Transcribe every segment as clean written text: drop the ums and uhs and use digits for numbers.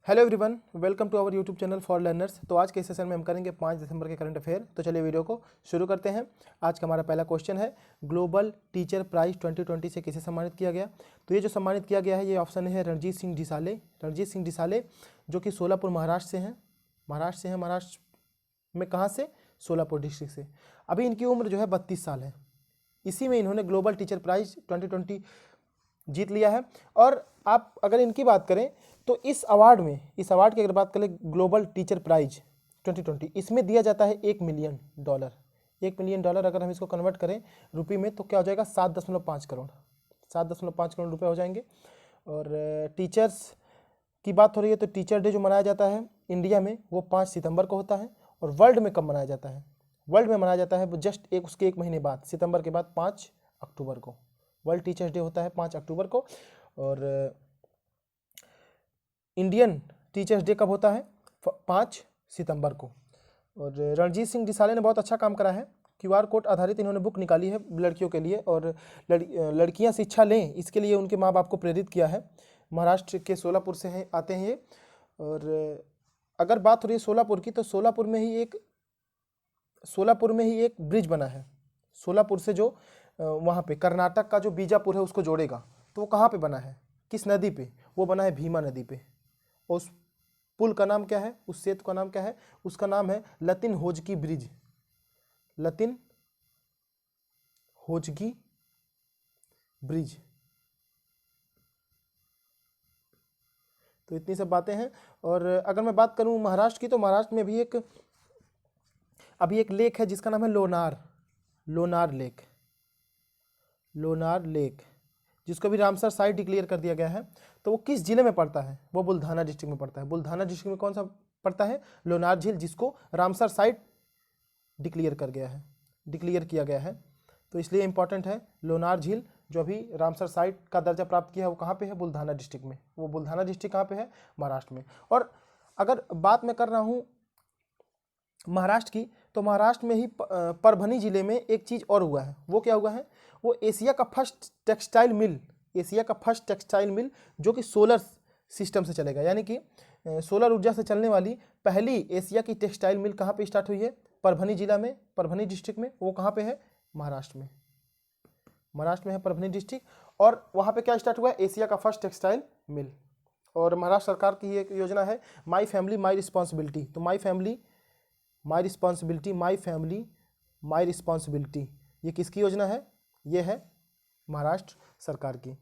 Hello everyone, welcome to our YouTube channel for learners. तो आज के सेशन में हम करेंगे 5 दिसंबर के करंट अफेयर। तो चलिए वीडियो को शुरू करते हैं। आज का हमारा पहला क्वेश्चन है, ग्लोबल टीचर प्राइज 2020 से किसे सम्मानित किया गया। तो ये जो सम्मानित किया गया है, ये ऑप्शन है रणजीत सिंह डिसाले। रणजीत सिंह डिसाले जो कि सोलापुर महाराष्ट्र से हैं। महाराष्ट्र में कहाँ से? सोलापुर डिस्ट्रिक्ट से। अभी इनकी उम्र जो है 32 साल है। इसी में इन्होंने ग्लोबल टीचर प्राइज 2020 जीत लिया है। और आप अगर इनकी बात करें तो इस अवार्ड की अगर बात करें, ग्लोबल टीचर प्राइज 2020, इसमें दिया जाता है $1 मिलियन। $1 मिलियन अगर हम इसको कन्वर्ट करें रुपये में तो क्या हो जाएगा? 7.5 करोड़। 7.5 करोड़ रुपए हो जाएंगे। और टीचर्स की बात हो रही है तो टीचर डे जो मनाया जाता है इंडिया में वो 5 सितंबर को होता है। और वर्ल्ड में कब मनाया जाता है? वर्ल्ड में मनाया जाता है वो जस्ट उसके 1 महीने बाद, सितंबर के बाद 5 अक्टूबर को वर्ल्ड टीचर्स डे होता है, 5 अक्टूबर को। और इंडियन टीचर्स डे कब होता है? 5 सितंबर को। और रणजीत सिंह डिसाले ने बहुत अच्छा काम करा है। QR कोड आधारित इन्होंने बुक निकाली है लड़कियों के लिए, और लड़कियां शिक्षा लें इसके लिए उनके माँ बाप को प्रेरित किया है। महाराष्ट्र के सोलापुर से आते हैं ये। और अगर बात हो रही है सोलापुर की, तो सोलापुर में ही एक ब्रिज बना है। सोलापुर से जो वहाँ पे कर्नाटक का जो बीजापुर है उसको जोड़ेगा, तो वो कहाँ पे बना है? किस नदी पे? वो बना है भीमा नदी पे। उस पुल का नाम क्या है? उस सेतु का नाम क्या है? उसका नाम है लतिन होजकी ब्रिज। लतिन होजकी ब्रिज। तो इतनी सब बातें हैं। और अगर मैं बात करूं महाराष्ट्र की, तो महाराष्ट्र में भी अभी एक लेक है जिसका नाम है लोनार लेक, जिसको भी रामसर साइट डिक्लेयर कर दिया गया है। तो वो किस जिले में पड़ता है? वो बुल्धाना डिस्ट्रिक्ट में पड़ता है। बुल्धाना डिस्ट्रिक्ट में कौन सा पड़ता है? लोनार झील, जिसको रामसर साइट डिक्लेयर किया गया है। तो इसलिए इंपॉर्टेंट है। लोनार झील जो अभी रामसर साइट का दर्जा प्राप्त किया है वो कहाँ पे है? बुल्धाना डिस्ट्रिक्ट में। वो बुल्धाना डिस्ट्रिक्ट कहाँ पे है? महाराष्ट्र में। और अगर बात मैं कर रहा हूँ महाराष्ट्र की, तो महाराष्ट्र में ही परभनी जिले में एक चीज़ और हुआ है। वो क्या हुआ है? वो एशिया का फर्स्ट टेक्सटाइल मिल जो कि सोलर सिस्टम से चलेगा, यानी कि सोलर ऊर्जा से चलने वाली पहली एशिया की टेक्सटाइल मिल कहाँ पे स्टार्ट हुई है? परभनी जिला में, परभनी डिस्ट्रिक्ट में। वो कहाँ पे है? महाराष्ट्र में है परभनी डिस्ट्रिक्ट। और वहाँ पे क्या स्टार्ट हुआ है? एशिया का फर्स्ट टेक्सटाइल मिल। और महाराष्ट्र सरकार की एक योजना है माई फैमिली माई रिस्पॉन्सिबिलिटी। तो माई फैमिली माई रिस्पॉन्सिबिलिटी ये किसकी योजना है? ये है महाराष्ट्र सरकार की।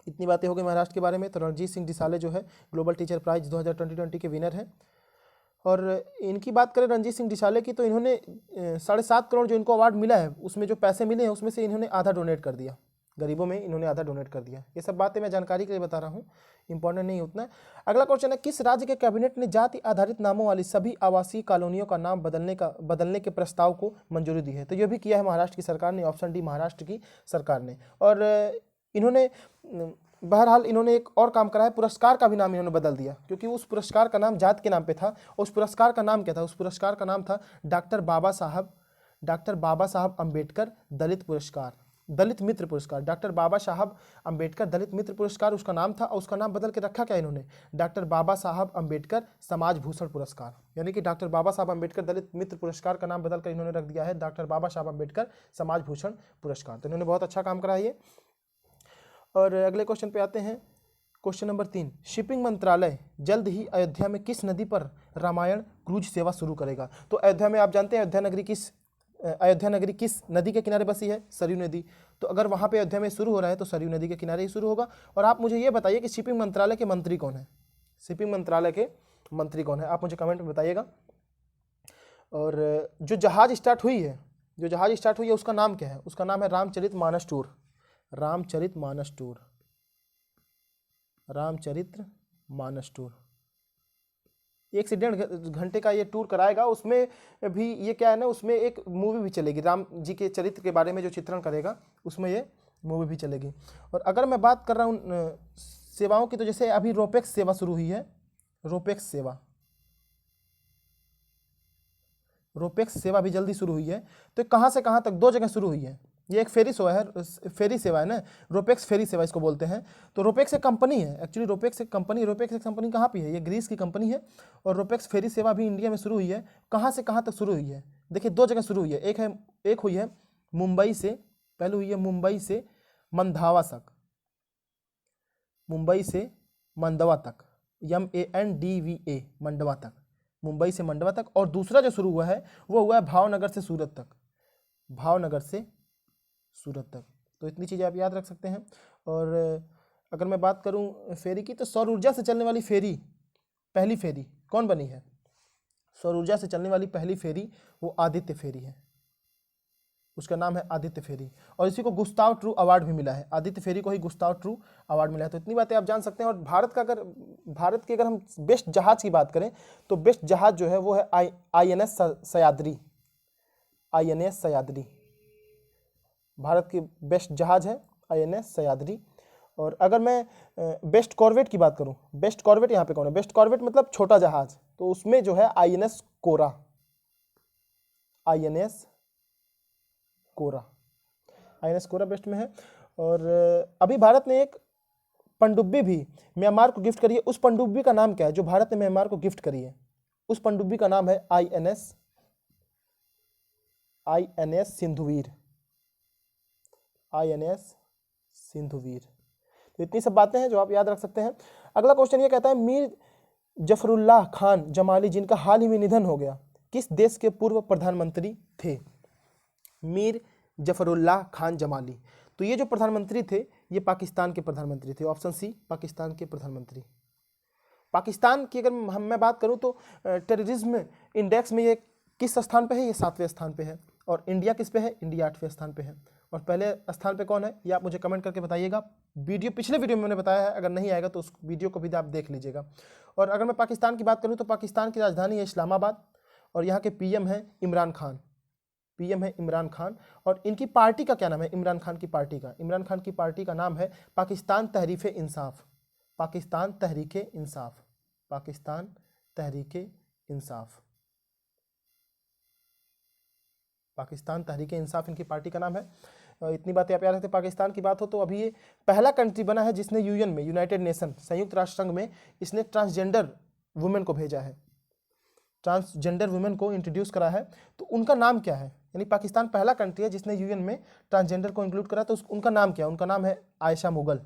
इतनी बातें हो गई महाराष्ट्र के बारे में। तो रणजीत सिंह डिसाले जो है ग्लोबल टीचर प्राइज 2020 के विनर हैं। और इनकी बात करें रणजीत सिंह डिसाले की, तो इन्होंने 7.5 करोड़ जो इनको अवार्ड मिला है उसमें जो पैसे मिले हैं उसमें से इन्होंने आधा डोनेट कर दिया, गरीबों में इन्होंने आधा डोनेट कर दिया। ये सब बातें मैं जानकारी के लिए बता रहा हूँ, इंपॉर्टेंट नहीं उतना। अगला क्वेश्चन है, किस राज्य के कैबिनेट ने जाति आधारित नामों वाली सभी आवासीय कॉलोनियों का नाम बदलने के प्रस्ताव को मंजूरी दी है? तो ये भी किया है महाराष्ट्र की सरकार ने, ऑप्शन डी महाराष्ट्र की सरकार ने। और इन्होंने बहरहाल इन्होंने एक और काम करा है, पुरस्कार का भी नाम इन्होंने बदल दिया, क्योंकि उस पुरस्कार का नाम जात के नाम पे था। उस पुरस्कार का नाम क्या था? उस पुरस्कार का नाम था डॉक्टर बाबा साहब अम्बेडकर दलित मित्र पुरस्कार। डॉक्टर बाबा साहब अम्बेडकर दलित मित्र पुरस्कार उसका नाम था। और उसका नाम बदल के रखा क्या इन्होंने? डॉक्टर बाबा साहब अम्बेडकर समाज भूषण पुरस्कार। यानी कि डॉक्टर बाबा साहब अम्बेडकर दलित मित्र पुरस्कार का नाम बदल कर इन्होंने रख दिया है डॉक्टर बाबा साहब अम्बेडकर समाज भूषण पुरस्कार। तो इन्होंने बहुत अच्छा काम करा है। और अगले क्वेश्चन पे आते हैं, क्वेश्चन नंबर 3। शिपिंग मंत्रालय जल्द ही अयोध्या में किस नदी पर रामायण क्रूज सेवा शुरू करेगा? तो अयोध्या में आप जानते हैं अयोध्या नगरी किस नदी के किनारे बसी है? सरयू नदी। तो अगर वहाँ पे अयोध्या में शुरू हो रहा है तो सरयू नदी के किनारे ही शुरू होगा। और आप मुझे ये बताइए कि शिपिंग मंत्रालय के मंत्री कौन है? आप मुझे कमेंट में बताइएगा। और जो जहाज स्टार्ट हुई है उसका नाम क्या है? उसका नाम है रामचरित मानस टूर। 1 से 1.5 घंटे का ये टूर कराएगा। उसमें भी ये क्या है ना, उसमें एक मूवी भी चलेगी, राम जी के चरित्र के बारे में जो चित्रण करेगा उसमें ये मूवी भी चलेगी। और अगर मैं बात कर रहा हूँ सेवाओं की, तो जैसे अभी रोपेक्स सेवा शुरू हुई है। रोपेक्स सेवा भी जल्दी शुरू हुई है। तो कहाँ से कहाँ तक? 2 जगह शुरू हुई है। ये एक फेरी सेवा है, फेरी सेवा है ना, रोपेक्स फेरी सेवा इसको बोलते हैं। तो रोपेक्स एक कंपनी है, एक्चुअली रोपेक्स एक कंपनी कहाँ पे है, ये ग्रीस की कंपनी है। और रोपेक्स फेरी सेवा भी इंडिया में शुरू हुई है। कहाँ से कहाँ तक शुरू हुई है, देखिए 2 जगह शुरू हुई है। एक हुई है मुंबई से, पहले हुई है मुंबई से मंधावा तक, मुंबई से मंडवा तक, MANDVA, मंडवा तक, मुंबई से मंडवा तक। और दूसरा जो शुरू हुआ है वो हुआ है भावनगर से सूरत तक, भावनगर से सूरत तक। तो इतनी चीज़ें आप याद रख सकते हैं। और अगर मैं बात करूं फेरी की, तो सौर ऊर्जा से चलने वाली फेरी, पहली फेरी कौन बनी है, सौर ऊर्जा से चलने वाली पहली फेरी वो आदित्य फेरी है, उसका नाम है आदित्य फेरी। और इसी को गुस्ताव ट्रू अवार्ड भी मिला है, आदित्य फेरी को ही गुस्ताव ट्रू अवार्ड मिला है। तो इतनी बातें आप जान सकते हैं। और भारत की अगर हम बेस्ट जहाज की बात करें, तो बेस्ट जहाज जो है वो है INS सह्याद्री, INS सह्याद्री, भारत की बेस्ट जहाज है INS सह्याद्री। और अगर मैं बेस्ट कॉर्वेट की बात करूं, बेस्ट कॉर्वेट यहाँ पे कौन है, बेस्ट कॉर्वेट मतलब छोटा जहाज, तो उसमें जो है INS कोरा, INS कोरा, INS कोरा बेस्ट में है। और अभी भारत ने एक पनडुब्बी भी म्यांमार को गिफ्ट करी है। उस पनडुब्बी का नाम क्या है जो भारत ने म्यांमार को गिफ्ट करी है, उस पनडुब्बी का नाम है INS सिंधुवीर, INS सिंधुवीर। तो इतनी सब बातें हैं जो आप याद रख सकते हैं। अगला क्वेश्चन ये कहता है मीर जफरुल्लाह खान जमाली जिनका हाल ही में निधन हो गया, किस देश के पूर्व प्रधानमंत्री थे। मीर जफरुल्लाह खान जमाली, तो ये जो प्रधानमंत्री थे ये पाकिस्तान के प्रधानमंत्री थे। ऑप्शन सी, पाकिस्तान के प्रधानमंत्री। पाकिस्तान की अगर मैं बात करूं तो टेररिज्म इंडेक्स में ये किस स्थान पे है, ये 7वें स्थान पे है। और इंडिया किस पे है, इंडिया 8वें स्थान पे है। और पहले स्थान पे कौन है ये आप मुझे कमेंट करके बताइएगा। पिछले वीडियो में मैंने बताया है, अगर नहीं आएगा तो उस वीडियो को भी आप देख लीजिएगा। और अगर मैं पाकिस्तान की बात करूँ तो पाकिस्तान की राजधानी है इस्लामाबाद, और यहाँ के PM है इमरान खान, PM है इमरान खान। और इनकी पार्टी का क्या नाम है, इमरान खान की पार्टी का नाम है पाकिस्तान तहरीक इंसाफ, पाकिस्तान तहरीक इंसाफ, पाकिस्तान तहरीक इंसाफ, पाकिस्तान तहरीक इंसाफ इनकी पार्टी का नाम है। इतनी बातें आप याद रखते हैं। पाकिस्तान की बात हो तो अभी ये पहला कंट्री बना है जिसने UN में, यूनाइटेड नेशन, संयुक्त राष्ट्र संघ में इसने ट्रांसजेंडर वुमेन को भेजा है, ट्रांसजेंडर वुमेन को इंट्रोड्यूस करा है। तो उनका नाम क्या है, यानी पाकिस्तान पहला कंट्री है जिसने UN में ट्रांसजेंडर को इंक्लूड करा, तो उनका नाम क्या है, उनका नाम है आयशा मुगल,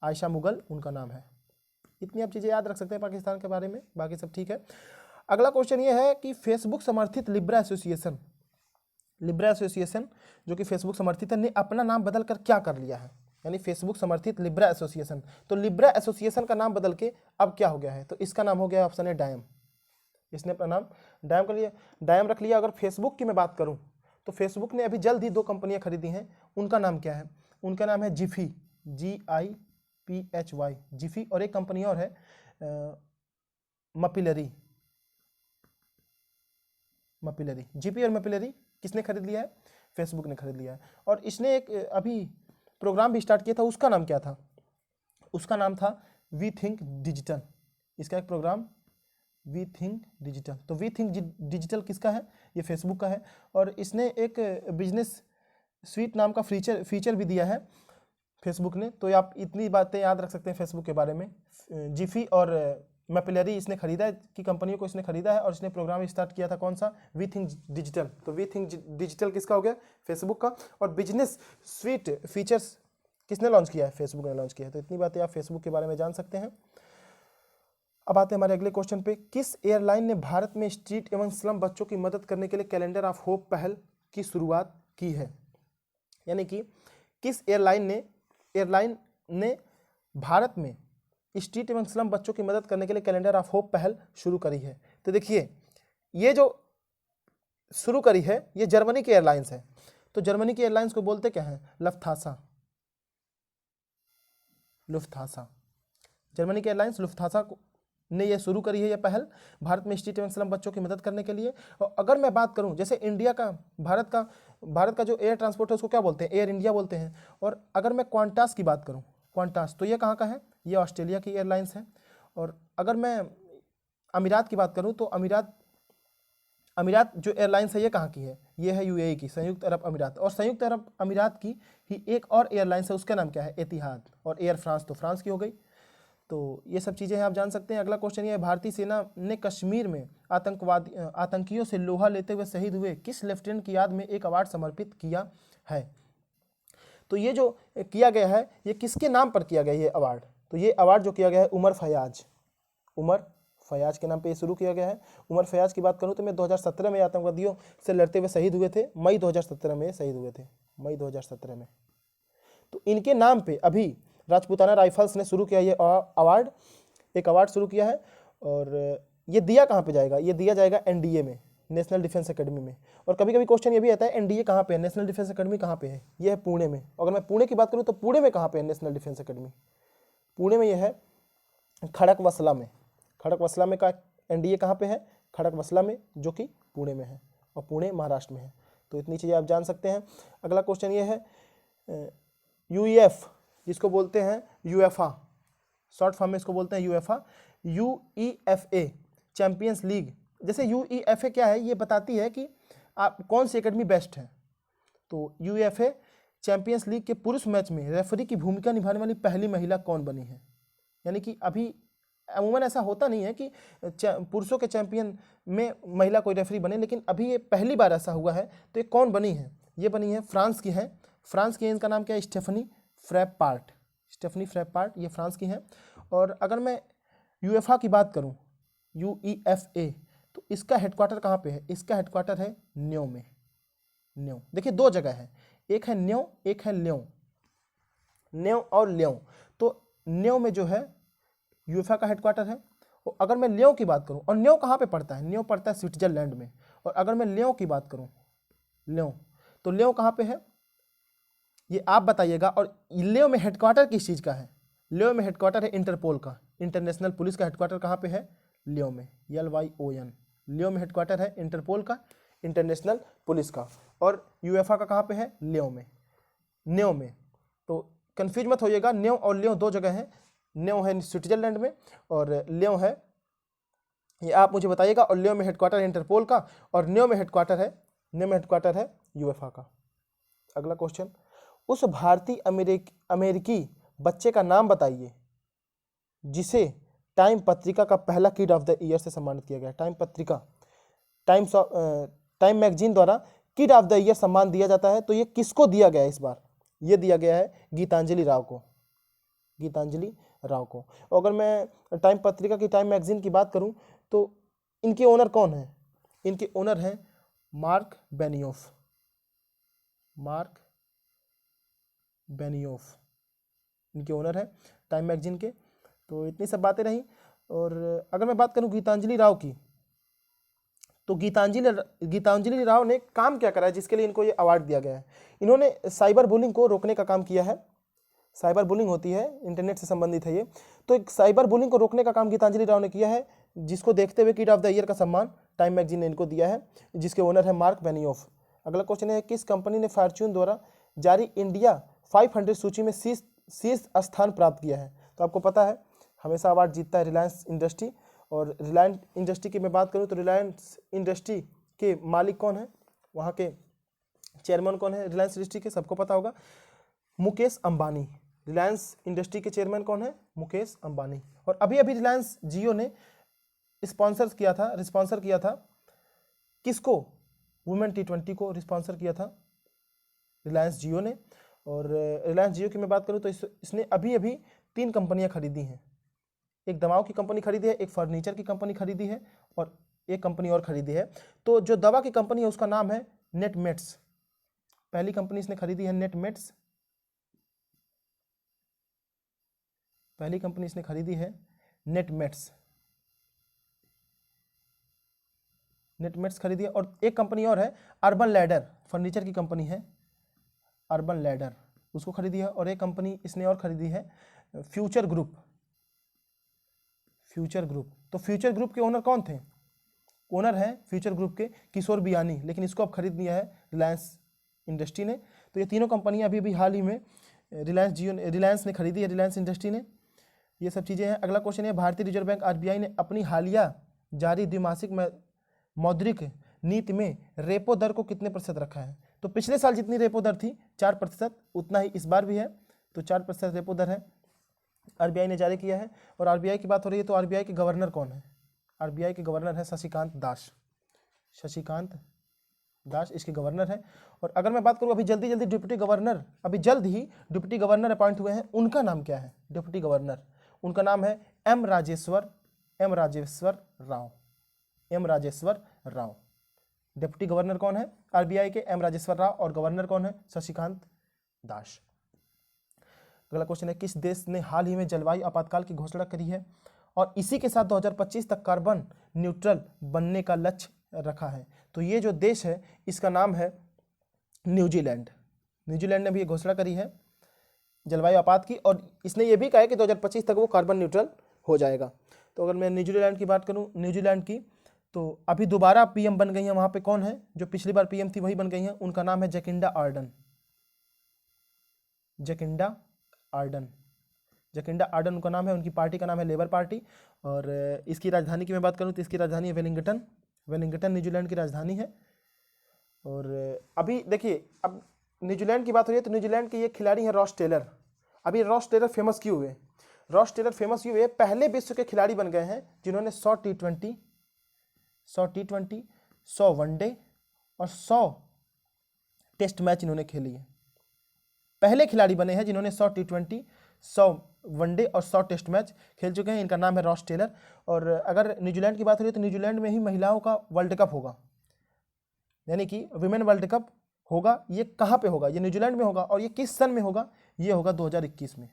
आयशा मुगल उनका नाम है। इतनी आप चीज़ें याद रख सकते हैं पाकिस्तान के बारे में, बाकी सब ठीक है। अगला क्वेश्चन ये है कि फेसबुक समर्थित लिब्रा एसोसिएशन जो कि फेसबुक समर्थित है, ने अपना नाम बदल कर क्या कर लिया है, यानी फेसबुक समर्थित लिब्रा एसोसिएशन। तो लिब्रा एसोसिएशन का नाम बदल के अब क्या हो गया है, तो इसका नाम हो गया, ऑप्शन है डायम। इसने अपना नाम डायम कर लिया, डायम रख लिया। अगर फेसबुक की मैं बात करूं तो फेसबुक ने अभी जल्द ही 2 कंपनियां खरीदी हैं, उनका नाम क्या है, उनका नाम है जिफी, GIPHY, जिफी। और एक कंपनी और है मपिलरी, जीपी और मपिलरी किसने खरीद लिया है, फेसबुक ने खरीद लिया है। और इसने एक अभी प्रोग्राम भी स्टार्ट किया था, उसका नाम क्या था, उसका नाम था वी थिंक डिजिटल। इसका एक प्रोग्राम वी थिंक डिजिटल, तो वी थिंक डिजिटल किसका है, ये फेसबुक का है। और इसने एक बिजनेस स्वीट नाम का फीचर भी दिया है फेसबुक ने। तो आप इतनी बातें याद रख सकते हैं फेसबुक के बारे में। जिफी और मैपिलरी इसने खरीदा है, की कंपनियों को इसने खरीदा है, और इसने प्रोग्राम स्टार्ट किया था कौन सा, वी थिंक डिजिटल। तो वी थिंक डिजिटल किसका हो गया, फेसबुक का। और बिजनेस स्वीट फीचर्स किसने लॉन्च किया है, फेसबुक ने लॉन्च किया है। तो इतनी बातें आप फेसबुक के बारे में जान सकते हैं। अब आते हैं हमारे अगले क्वेश्चन पे, किस एयरलाइन ने भारत में स्ट्रीट एवं स्लम बच्चों की मदद करने के लिए कैलेंडर ऑफ होप पहल की शुरुआत की है, यानी कि किस एयरलाइन ने भारत में स्ट्रीट एवं स्लम बच्चों की मदद करने के लिए कैलेंडर ऑफ होप पहल शुरू करी है। तो देखिए ये जो शुरू करी है ये जर्मनी की एयरलाइंस है। तो जर्मनी की एयरलाइंस को बोलते क्या है, लुफ्थांसा, जर्मनी की एयरलाइंस लुफ्थांसा ने ये शुरू करी है ये पहल भारत में स्ट्रीट एवं स्लम बच्चों की मदद करने के लिए। और अगर मैं बात करूं जैसे इंडिया का, भारत का जो एयर ट्रांसपोर्ट है उसको क्या बोलते हैं, एयर इंडिया बोलते हैं। और अगर मैं क्वांटास की बात करूं, क्वांटास, तो ये कहाँ का है, ये ऑस्ट्रेलिया की एयरलाइंस है। और अगर मैं अमीरात की बात करूं तो अमीरात जो एयरलाइंस है ये कहाँ की है? ये है यूएई की, संयुक्त अरब अमीरात। और संयुक्त अरब अमीरात की ही एक और एयरलाइंस है, उसका नाम क्या है? एतिहाद। और एयर फ्रांस तो फ्रांस की हो गई। तो ये सब चीज़ें हैं, आप जान सकते हैं। अगला क्वेश्चन ये है, भारतीय सेना ने कश्मीर में आतंकियों से लोहा लेते हुए शहीद हुए किस लेफ्टिनेंट की याद में एक अवार्ड समर्पित किया है? तो ये जो किया गया है ये किसके नाम पर किया गया ये अवार्ड? तो ये अवार्ड जो किया गया है उमर फयाज के नाम पे ये शुरू किया गया है। उमर फयाज की बात करूँ तो मैं 2017 में आतंकवादियों से लड़ते हुए शहीद हुए थे। मई 2017 में शहीद हुए थे, मई 2017 में। तो इनके नाम पे अभी राजपूताना राइफल्स ने शुरू किया ये अवार्ड, एक अवार्ड शुरू किया है। और ये दिया कहाँ पे जाएगा? ये दिया जाएगा एनडीए में, नेशनल डिफेंस एकेडमी में। और कभी कभी क्वेश्चन ये भी आता है एनडीए कहाँ पे है, नेशनल डिफेंस एकेडमी कहाँ पे है? ये है पुणे में। अगर मैं पुणे की बात करूँ तो पुणे में कहाँ पे है नेशनल डिफेंस एकेडमी? पुणे में ये है खड़कवसला में। खड़कवसला में का एनडीए कहाँ पे है? खड़कवसला में, जो कि पुणे में है, और पुणे महाराष्ट्र में है। तो इतनी चीज़ें आप जान सकते हैं। अगला क्वेश्चन ये है, यूईएफ जिसको बोलते हैं यूएफा, शॉर्ट फॉर्म में इसको बोलते हैं यूएफा, यूईएफए चैंपियंस लीग। जैसे यूईएफए क्या है, ये बताती है कि आप कौन सी एकेडमी बेस्ट है। तो यूईएफए चैंपियंस लीग के पुरुष मैच में रेफरी की भूमिका निभाने वाली पहली महिला कौन बनी है? यानी कि अभी अमूमन ऐसा होता नहीं है कि पुरुषों के चैंपियन में महिला कोई रेफरी बने, लेकिन अभी ये पहली बार ऐसा हुआ है। तो ये कौन बनी है? ये बनी है फ्रांस की है, फ्रांस की है। इनका नाम क्या है? स्टेफनी फ्रैपार्ट, स्टेफनी फ्रैपार्ट, ये फ्रांस की हैं। और अगर मैं यूएफए की बात करूं, यूईएफए, तो इसका हेडक्वार्टर कहाँ पे है? इसका हेडक्वार्टर है न्यो में। न्यो, देखिए दो जगह है, एक है न्यो, एक है ल्यों। न्यो और ल्यों। तो न्यो में जो है यूएफए का हेडक्वार्टर है। और अगर मैं ल्यों की बात करूं, और न्यो कहाँ पे पड़ता है? न्यो पड़ता है स्विट्जरलैंड में। और अगर मैं ल्यों की बात करूं, ल्यों, तो ल्यों कहाँ पे है ये आप बताइएगा। और ल्यों में हेडक्वार्टर किस चीज़ का है? ल्यों में हेडक्वार्टर है इंटरपोल का, इंटरनेशनल पुलिस का हेडक्वार्टर कहाँ पे है? ल्यों में, LYON। ल्यों में हेडक्वार्टर है इंटरपोल का, इंटरनेशनल पुलिस का। और यूएफए का कहाँ पे है? ल्यों में, न्यो में। तो कंफ्यूज मत होइएगा, न्यो और ल्यों दो जगह हैं। न्यो है स्विट्जरलैंड में और ल्यों है, ये आप मुझे बताइएगा। और ल्यों में हेडक्वार्टर है इंटरपोल का, और न्यो में हेडक्वार्टर है यूएफए का। अगला क्वेश्चन, उस भारतीय अमेरिकी बच्चे का नाम बताइए जिसे टाइम पत्रिका का पहला किड ऑफ द ईयर से सम्मानित किया गया। टाइम पत्रिका, टाइम मैगजीन द्वारा किड ऑफ द ईयर सम्मान दिया जाता है। तो ये किसको दिया गया है इस बार? ये दिया गया है गीतांजलि राव को, गीतांजलि राव को। और अगर मैं टाइम पत्रिका की, टाइम मैगजीन की बात करूं तो इनके ओनर कौन है? इनके ओनर हैं मार्क बेनियोफ, मार्क बेनियोफ इनके ओनर है टाइम मैगजीन के। तो इतनी सब बातें रहीं। और अगर मैं बात करूं गीतांजलि राव की, तो गीतांजलि राव ने काम क्या करा है जिसके लिए इनको ये अवार्ड दिया गया है? इन्होंने साइबर बुलिंग को रोकने का काम किया है। साइबर बुलिंग होती है, इंटरनेट से संबंधित है ये। तो एक साइबर बुलिंग को रोकने का काम गीतांजलि राव ने किया है, जिसको देखते हुए किड ऑफ द ईयर का सम्मान टाइम मैगजीन ने इनको दिया है, जिसके ओनर है मार्क बेनियोफ। अगला क्वेश्चन है, किस कंपनी ने फॉर्च्यून द्वारा जारी इंडिया 500 सूची में शीर्ष स्थान प्राप्त किया है? तो आपको पता है हमेशा अवार्ड जीतता है रिलायंस इंडस्ट्री। और रिलायंस इंडस्ट्री की मैं बात करूं तो रिलायंस इंडस्ट्री के मालिक कौन है, वहाँ के चेयरमैन कौन है रिलायंस इंडस्ट्री के? सबको पता होगा, मुकेश अंबानी। रिलायंस इंडस्ट्री के चेयरमैन कौन है? मुकेश अंबानी। और अभी अभी रिलायंस जियो ने स्पॉन्सर किया था किसको? वुमेन T20 को स्पॉन्सर किया था रिलायंस जियो ने। और रिलायंस जियो की मैं बात करूं तो इसने अभी अभी 3 कंपनियां खरीदी हैं। एक दवाओं की कंपनी खरीदी है, एक फर्नीचर की कंपनी खरीदी है, और एक कंपनी और खरीदी है। तो जो दवा की कंपनी है उसका नाम है नेटमेट्स। पहली कंपनी इसने खरीदी है नेटमेट्स, पहली कंपनी इसने खरीदी है नेटमेट्स खरीदी है। और एक कंपनी और है अर्बन लैडर, फर्नीचर की कंपनी है अर्बन लैडर, उसको खरीदी है। और एक कंपनी इसने और खरीदी है फ्यूचर ग्रुप। तो फ्यूचर ग्रुप के ओनर कौन थे? ओनर है फ्यूचर ग्रुप के किशोर बियानी, लेकिन इसको अब खरीद लिया है रिलायंस इंडस्ट्री ने। तो ये तीनों कंपनियां अभी हाल ही में रिलायंस ने खरीदी है, रिलायंस इंडस्ट्री ने। ये सब चीज़ें हैं। अगला क्वेश्चन है, भारतीय रिजर्व बैंक RBI ने अपनी हालिया जारी द्विमासिक मौद्रिक नीति में रेपो दर को कितने प्रतिशत रखा है? तो पिछले साल जितनी रेपो दर थी 4%, उतना ही इस बार भी है, तो 4% रेपो दर है, आरबीआई ने जारी किया है। और आरबीआई की बात हो रही है तो आरबीआई के गवर्नर कौन है? आरबीआई के गवर्नर है शशिकांत दास। शशिकांत दास इसके गवर्नर हैं। और अगर मैं बात करूं अभी जल्दी जल्दी डिप्टी गवर्नर, अभी जल्द ही डिप्टी गवर्नर अपॉइंट हुए हैं, उनका नाम क्या है? डिप्टी गवर्नर, उनका नाम है M Rajeshwar Rao. M Rajeshwar Rao deputy governor कौन है? आरबीआई के एम राजेश्वर राव। और गवर्नर कौन है? शशिकांत दास। अगला क्वेश्चन है, किस देश ने हाल ही में जलवायु आपातकाल की घोषणा करी है और इसी के साथ 2025 तक कार्बन न्यूट्रल बनने का लक्ष्य रखा है? तो ये जो देश है इसका नाम है न्यूजीलैंड। न्यूजीलैंड ने भी ये घोषणा करी है जलवायु आपात की, और इसने ये भी कहा है कि 2025 तक वो कार्बन न्यूट्रल हो जाएगा। तो अगर मैं न्यूजीलैंड की बात करूं, न्यूजीलैंड की, तो अभी दोबारा पीएम बन गई हैं वहाँ पे। कौन है? जो पिछली बार पीएम थी वही बन गई हैं, उनका नाम है Jacinda Ardern. Jacinda Ardern, Jacinda Ardern उनका नाम है। उनकी पार्टी का नाम है लेबर पार्टी। और इसकी राजधानी की मैं बात करूं तो इसकी राजधानी है वेलिंगटन। वेलिंगटन न्यूजीलैंड की राजधानी है। और अभी देखिए, अब न्यूजीलैंड की बात हो रही है तो न्यूजीलैंड के ये खिलाड़ी हैं रॉस टेलर। अभी रॉस टेलर फेमस क्यों हुए? रॉस टेलर फेमस क्यों हुए? पहले विश्व के खिलाड़ी बन गए हैं जिन्होंने 100 टी20, 100 वनडे और 100 टेस्ट मैच इन्होंने खेली है। पहले खिलाड़ी बने हैं जिन्होंने 100 टी20, 100 वनडे और 100 टेस्ट मैच खेल चुके हैं। इनका नाम है रॉस टेलर। और अगर न्यूजीलैंड की बात हो रही है तो न्यूजीलैंड में ही महिलाओं का वर्ल्ड कप होगा, यानी कि विमेन वर्ल्ड कप होगा। ये कहाँ पे होगा? ये न्यूजीलैंड में होगा। और ये किस सन में होगा? ये होगा 2021 में।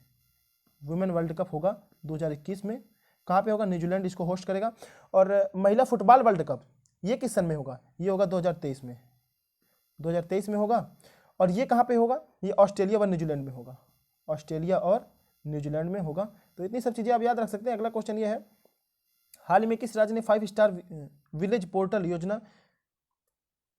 वुमेन वर्ल्ड कप होगा 2021 में। कहाँ पे होगा? न्यूजीलैंड इसको होस्ट करेगा। और महिला फुटबॉल वर्ल्ड कप ये किस सन में होगा? ये होगा 2023 में। 2023 में होगा। और ये कहाँ पे होगा? ये ऑस्ट्रेलिया व न्यूजीलैंड में होगा। ऑस्ट्रेलिया और न्यूजीलैंड में होगा। तो इतनी सब चीज़ें आप याद रख सकते हैं। अगला क्वेश्चन ये है, हाल ही में किस राज्य ने 5 स्टार विलेज पोर्टल योजना,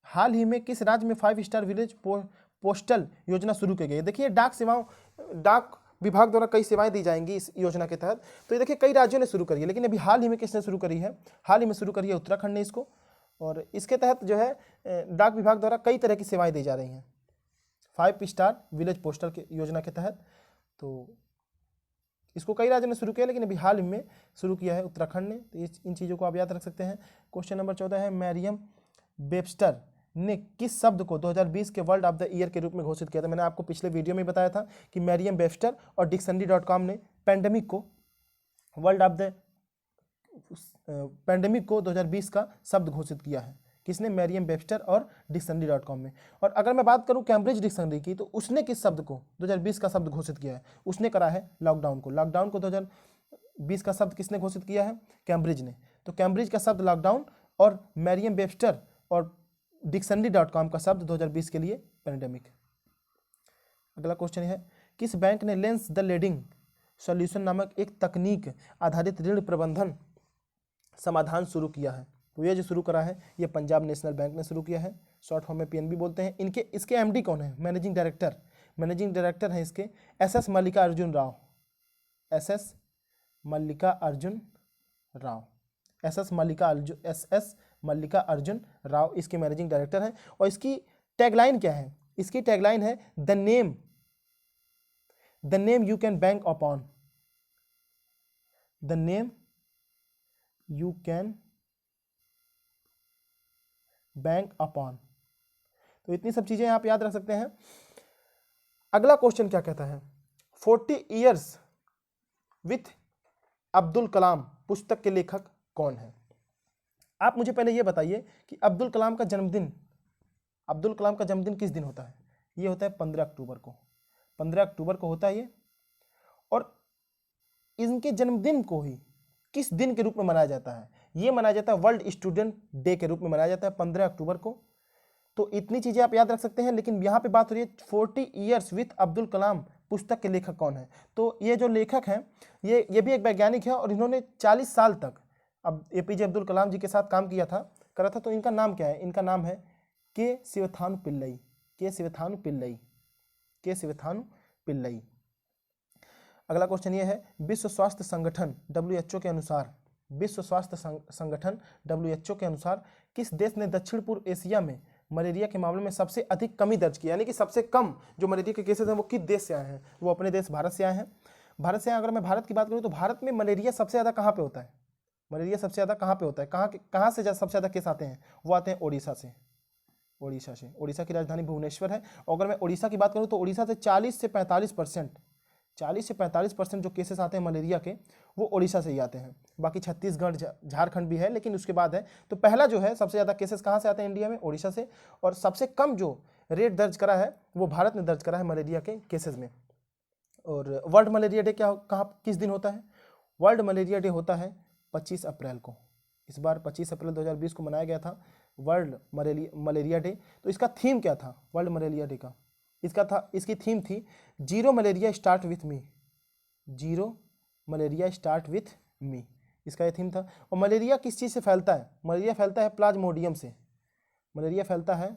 हाल ही में किस राज्य में 5 स्टार विलेज पोस्टल योजना शुरू की गई है? देखिए, डाक विभाग द्वारा कई सेवाएं दी जाएंगी इस योजना के तहत। तो ये देखिए कई राज्यों ने शुरू करी है, लेकिन अभी हाल ही में किसने शुरू करी है? हाल ही में शुरू करी है उत्तराखंड ने इसको। और इसके तहत जो है डाक विभाग द्वारा कई तरह की सेवाएं दी जा रही हैं 5 स्टार विलेज पोस्टल के योजना के तहत। तो इसको कई राज्यों ने शुरू किया, लेकिन अभी हाल ही में शुरू किया है उत्तराखंड ने। तो इन चीज़ों को आप याद रख सकते हैं। क्वेश्चन नंबर 14 है, मैरियम वेबस्टर ने किस शब्द को 2020 के वर्ल्ड ऑफ द ईयर के रूप में घोषित किया था? मैंने आपको पिछले वीडियो में बताया था कि मैरियम वेबस्टर और डिक्शनरी.com ने पैंडेमिक को वर्ल्ड ऑफ द पैंडेमिक को 2020 का शब्द घोषित किया है। किसने? मैरियम वेबस्टर और डिक्शनरी.com में। और अगर मैं बात करूं कैम्ब्रिज डिक्शनरी की, तो उसने किस शब्द को 2020 का शब्द घोषित किया है? उसने करा है लॉकडाउन को। लॉकडाउन को 2020 का शब्द किसने घोषित किया है? कैम्ब्रिज ने। तो कैम्ब्रिज का शब्द लॉकडाउन और मैरियम वेबस्टर और डिक्शनरी.com का शब्द 2020 के लिए पैंडेमिक। अगला क्वेश्चन है, किस बैंक ने लेंस द लीडिंग सॉल्यूशन नामक एक तकनीक आधारित ऋण प्रबंधन समाधान शुरू किया है? तो ये जो शुरू करा है ये पंजाब नेशनल बैंक ने शुरू किया है, शॉर्ट फॉर्म में पीएनबी बोलते हैं। इसके एमडी कौन है? मैनेजिंग डायरेक्टर हैं इसके एसएस मल्लिका अर्जुन राव। एसएस मल्लिका अर्जुन राव इसके मैनेजिंग डायरेक्टर हैं। और इसकी टैगलाइन क्या है? इसकी टैगलाइन है the name you can bank upon. The name you can bank upon. तो इतनी सब चीजें आप याद रख सकते हैं। अगला क्वेश्चन क्या कहता है, 40 इयर्स विथ अब्दुल कलाम पुस्तक के लेखक कौन है? आप मुझे पहले ये बताइए कि अब्दुल कलाम का जन्मदिन किस दिन होता है? ये होता है 15 अक्टूबर को। 15 अक्टूबर को होता है ये। और इनके जन्मदिन को ही किस दिन के रूप में मनाया जाता है? ये मनाया जाता है वर्ल्ड स्टूडेंट डे के रूप में मनाया जाता है 15 अक्टूबर को। तो इतनी चीजें आप याद रख सकते हैं। लेकिन यहाँ पे बात हो रही है 40 इयर्स विथ अब्दुल कलाम पुस्तक के लेखक कौन है? तो ये जो लेखक हैं ये भी एक वैज्ञानिक है और इन्होंने 40 साल तक अब एपीजे अब्दुल कलाम जी के साथ काम करा था। तो इनका नाम क्या है? इनका नाम है के शिवथानु पिल्लई। अगला क्वेश्चन ये है, विश्व स्वास्थ्य संगठन WHO के अनुसार विश्व स्वास्थ्य संगठन WHO के अनुसार किस देश ने दक्षिण पूर्व एशिया में मलेरिया के मामले में सबसे अधिक कमी दर्ज की, यानी कि सबसे कम जो मलेरिया के केसेस हैं वो किस देश से आए हैं? वो अपने देश भारत से आए हैं। भारत से अगर मैं भारत की बात करूँ तो भारत में मलेरिया सबसे ज़्यादा कहाँ पे होता है? मलेरिया सबसे ज़्यादा कहाँ पे होता है? कहाँ से सबसे ज़्यादा केस आते हैं? वो आते हैं ओडिशा से। ओडिशा की राजधानी भुवनेश्वर है। और अगर मैं ओडिशा की बात करूँ तो ओडिशा से 40 से 45% जो केसेस आते हैं मलेरिया के वो ओडिशा से ही आते हैं। बाकी छत्तीसगढ़ झारखंड भी है, लेकिन उसके बाद है। तो पहला जो है सबसे ज़्यादा केसेस कहाँ से आते हैं इंडिया में? ओडिशा से। और सबसे कम जो रेट दर्ज करा है वो भारत ने दर्ज करा है मलेरिया के केसेस में। और वर्ल्ड मलेरिया डे किस दिन होता है? वर्ल्ड मलेरिया डे होता है 25 अप्रैल को। इस बार 25 अप्रैल 2020 को मनाया गया था वर्ल्ड मलेरिया डे। तो इसका थीम क्या था वर्ल्ड मलेरिया डे का? इसकी थीम थी zero malaria start with me. Zero malaria start with me, इसका ये थीम था। और मलेरिया किस चीज़ से फैलता है? मलेरिया फैलता है प्लाज्मोडियम से। मलेरिया फैलता है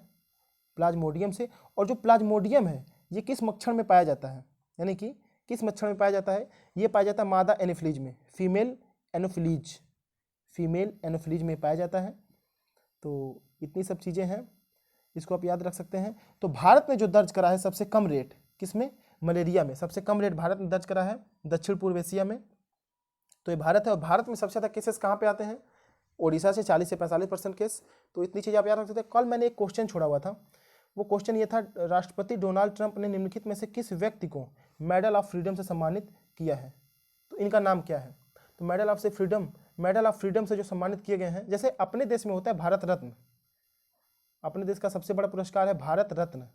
प्लाज्मोडियम से। और जो प्लाज्मोडियम है ये किस मच्छर में पाया जाता है? यानी कि किस मच्छर में पाया जाता है? ये पाया जाता है मादा एनोफिलीज में, फीमेल एनोफिलीज में पाया जाता है। तो इतनी सब चीज़ें हैं, इसको आप याद रख सकते हैं। तो भारत ने जो दर्ज करा है सबसे कम रेट किसमें? मलेरिया में। सबसे कम रेट भारत ने दर्ज करा है दक्षिण पूर्व एशिया में। तो ये भारत है। और भारत में सबसे ज़्यादा केसेस कहाँ पे आते हैं? ओडिशा से 40 से 45% केस। तो इतनी चीज़ आप याद रख सकते हैं। कल मैंने एक क्वेश्चन छोड़ा हुआ था, वो क्वेश्चन ये था, राष्ट्रपति डोनाल्ड ट्रंप ने निम्नलिखित में से किस व्यक्ति को मेडल ऑफ फ्रीडम से सम्मानित किया है? तो इनका नाम क्या है? तो मेडल ऑफ फ्रीडम से जो सम्मानित किए गए हैं, जैसे अपने देश में होता है भारत रत्न, अपने देश का सबसे बड़ा पुरस्कार है भारत रत्न,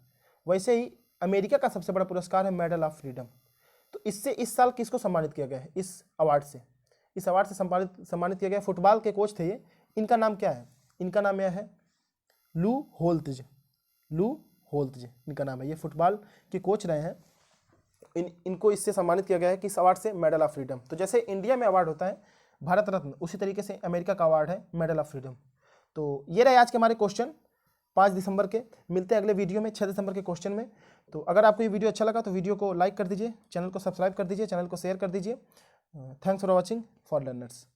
वैसे ही अमेरिका का सबसे बड़ा पुरस्कार है मेडल ऑफ फ्रीडम। तो इससे इस साल किसको सम्मानित किया गया है? इस अवार्ड से सम्मानित किया गया। फुटबॉल के कोच थे ये, इनका नाम क्या है? इनका नाम यह है लू होल्त्ज इनका नाम है। ये फुटबॉल के कोच रहे हैं। इनको इससे सम्मानित किया गया है किस अवार्ड से? Medal of freedom. तो जैसे इंडिया में अवार्ड होता है भारत रत्न, उसी तरीके से अमेरिका का अवार्ड है मेडल ऑफ फ्रीडम। तो ये रहे आज के हमारे क्वेश्चन 5 दिसंबर के। मिलते हैं अगले वीडियो में 6 दिसंबर के क्वेश्चन में। तो अगर आपको ये वीडियो अच्छा लगा तो वीडियो को लाइक कर दीजिए, चैनल को सब्सक्राइब कर दीजिए, चैनल को शेयर कर दीजिए। Thanks for watching for learners.